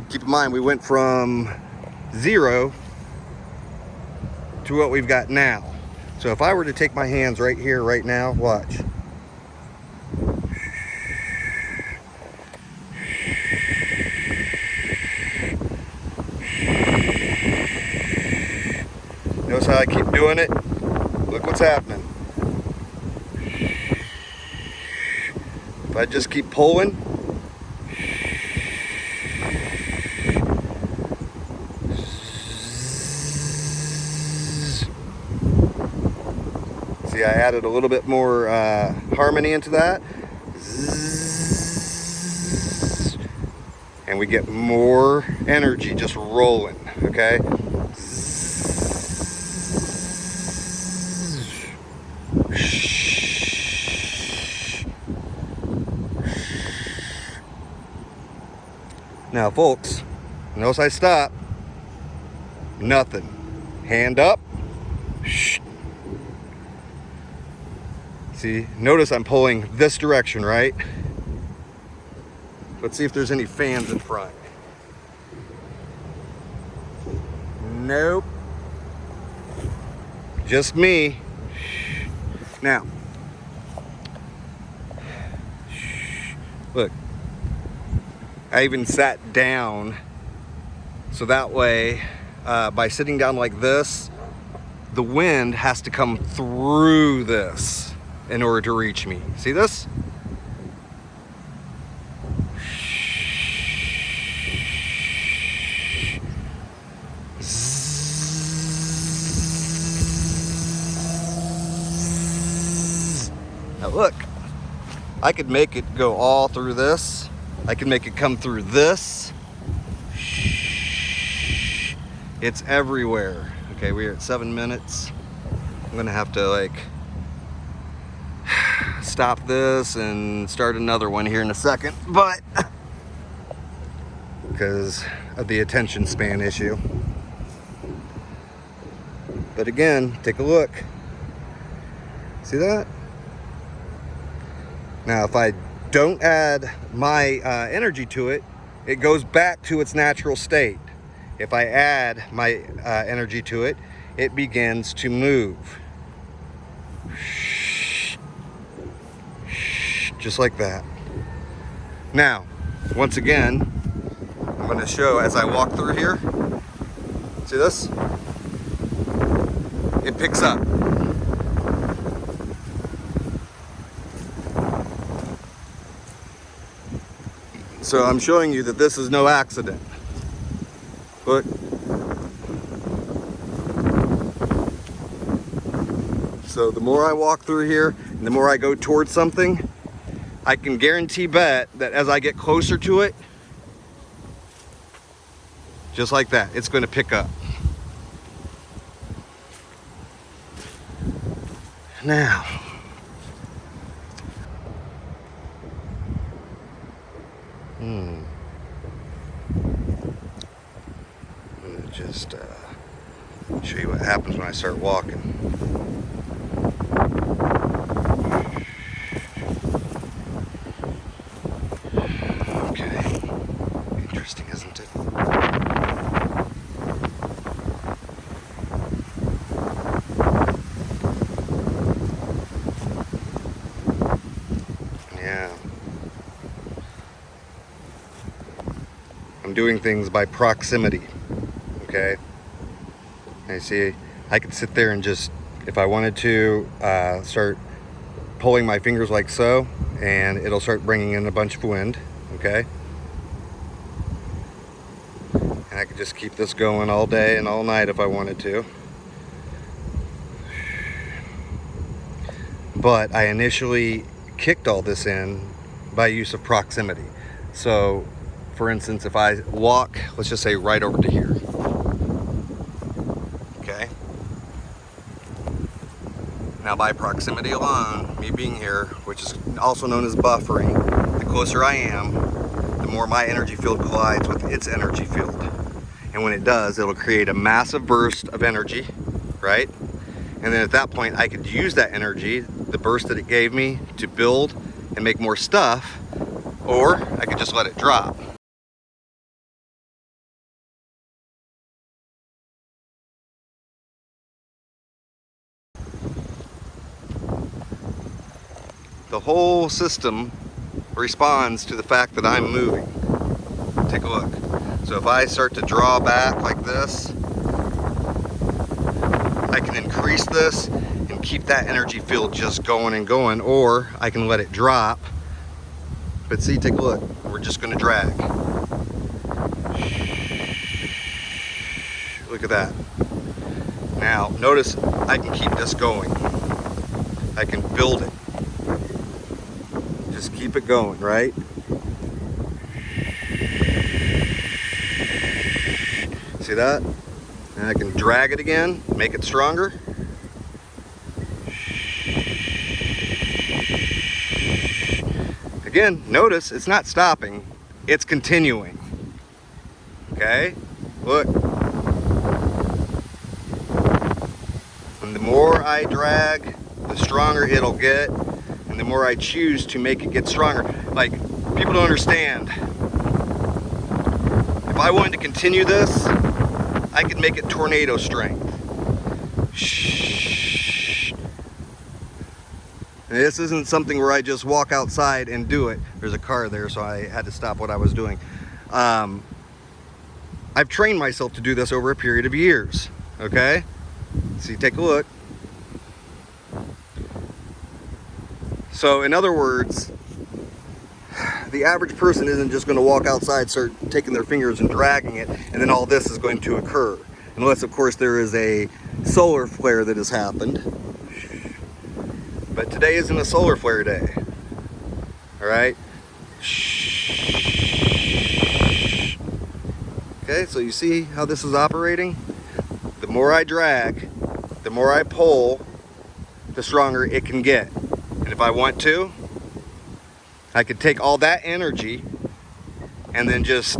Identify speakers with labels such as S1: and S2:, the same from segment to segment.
S1: keep in mind we went from 0 to what we've got now. So if I were to take my hands right here, right now, watch. Notice how I keep doing it? Look what's happening. If I just keep pulling, see, I added a little bit more harmony into that. And we get more energy just rolling, okay? Now, folks, notice I stop. Nothing. Hand up. See, notice I'm pulling this direction, right? Let's see if there's any fans in front. Nope. Just me. Now, look. I even sat down so that way, by sitting down like this, the wind has to come through this in order to reach me. See this? Now look, I could make it go all through this. I can make it come through this. It's everywhere. Okay, we're at 7 minutes. I'm gonna have to like stop this and start another one here in a second, but because of the attention span issue. But again, take a look. See that? Now, if I don't add my energy to it, it goes back to its natural state. If I add my energy to it, it begins to move. Just like that. Now, once again, I'm going to show as I walk through here. See this? It picks up. So I'm showing you that this is no accident. Look. So the more I walk through here, and the more I go towards something, I can guarantee bet that as I get closer to it, just like that, it's going to pick up. Now, I'm gonna just show you what happens when I start walking. Okay, interesting, isn't it? Yeah. I'm doing things by proximity, okay? I see, I could sit there and just, if I wanted to, start pulling my fingers like so, and it'll start bringing in a bunch of wind, okay? And I could just keep this going all day and all night if I wanted to. But I initially kicked all this in by use of proximity. So, for instance, if I walk, let's just say right over to here. Okay? Now by proximity alone, me being here, which is also known as buffering, the closer I am, the more my energy field collides with its energy field. And when it does, it'll create a massive burst of energy, right? And then at that point, I could use that energy, the burst that it gave me, to build and make more stuff, or I could just let it drop. the whole system responds to the fact that I'm moving. Take a look. So if I start to draw back like this, I can increase this and keep that energy field just going and going, or I can let it drop. But see, take a look. We're just going to drag. Look at that. Now, notice I can keep this going. I can build it. Just keep it going, right? See that? And I can drag it again, make it stronger. Again, notice it's not stopping, it's continuing. Okay? Look. And the more I drag, the stronger it'll get, and the more I choose to make it get stronger. Like, people don't understand. If I wanted to continue this, I could make it tornado strength. Shh. And this isn't something where I just walk outside and do it. There's a car there, so I had to stop what I was doing. I've trained myself to do this over a period of years, okay? See, take a look. So in other words, the average person isn't just going to walk outside, start taking their fingers and dragging it, and then all this is going to occur. Unless, of course, there is a solar flare that has happened. But today isn't a solar flare day. All right? Okay, so you see how this is operating? The more I drag, the more I pull, the stronger it can get. And if I want to, I could take all that energy and then just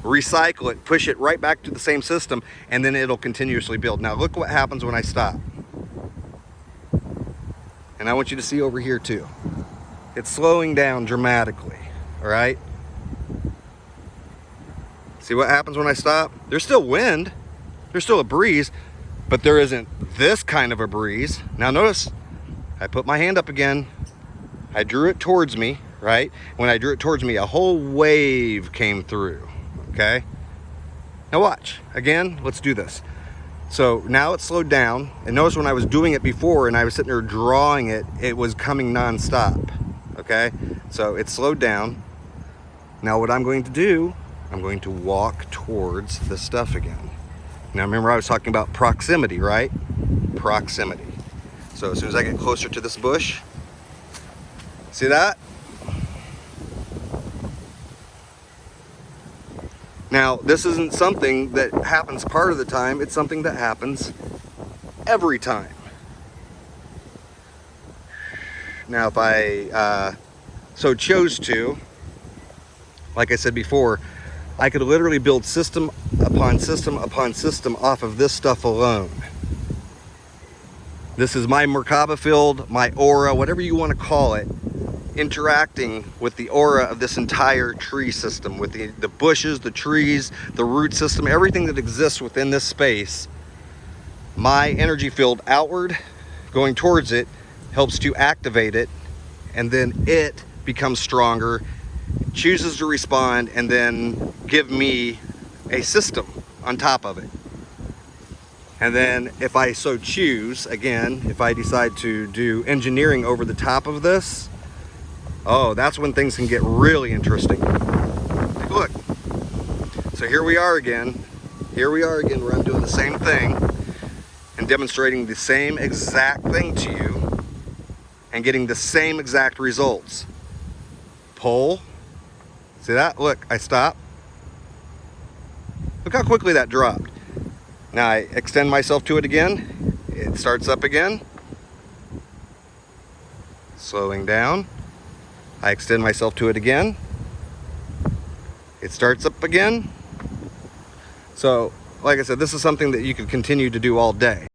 S1: recycle it, push it right back to the same system, and then it'll continuously build. Now look what happens when I stop. And I want you to see over here too. It's slowing down dramatically, all right? See what happens when I stop? There's still wind, there's still a breeze, but there isn't this kind of a breeze. Now notice, I put my hand up again, I drew it towards me, right? When I drew it towards me, a whole wave came through, okay? Now watch, again, let's do this. So now it's slowed down, and notice when I was doing it before and I was sitting there drawing it, it was coming non-stop, okay? So it's slowed down. Now what I'm going to do, I'm going to walk towards the stuff again. Now remember I was talking about proximity, right? Proximity. So as soon as I get closer to this bush, see that? Now, this isn't something that happens part of the time, it's something that happens every time. Now, if I so chose to, like I said before, I could literally build system upon system upon system off of this stuff alone. This is my Merkaba field, my aura, whatever you want to call it, interacting with the aura of this entire tree system, with the bushes, the trees, the root system, everything that exists within this space. My energy field outward, going towards it, helps to activate it, and then it becomes stronger, chooses to respond, and then give me a system on top of it. And then if I so choose, again, if I decide to do engineering over the top of this, oh, that's when things can get really interesting. Take a look. So here we are again. Here we are again where I'm doing the same thing and demonstrating the same exact thing to you and getting the same exact results. Pull. See that? Look, I stop. Look how quickly that dropped. Now I extend myself to it again. It starts up again. Slowing down. I extend myself to it again. It starts up again. So, like I said, this is something that you could continue to do all day.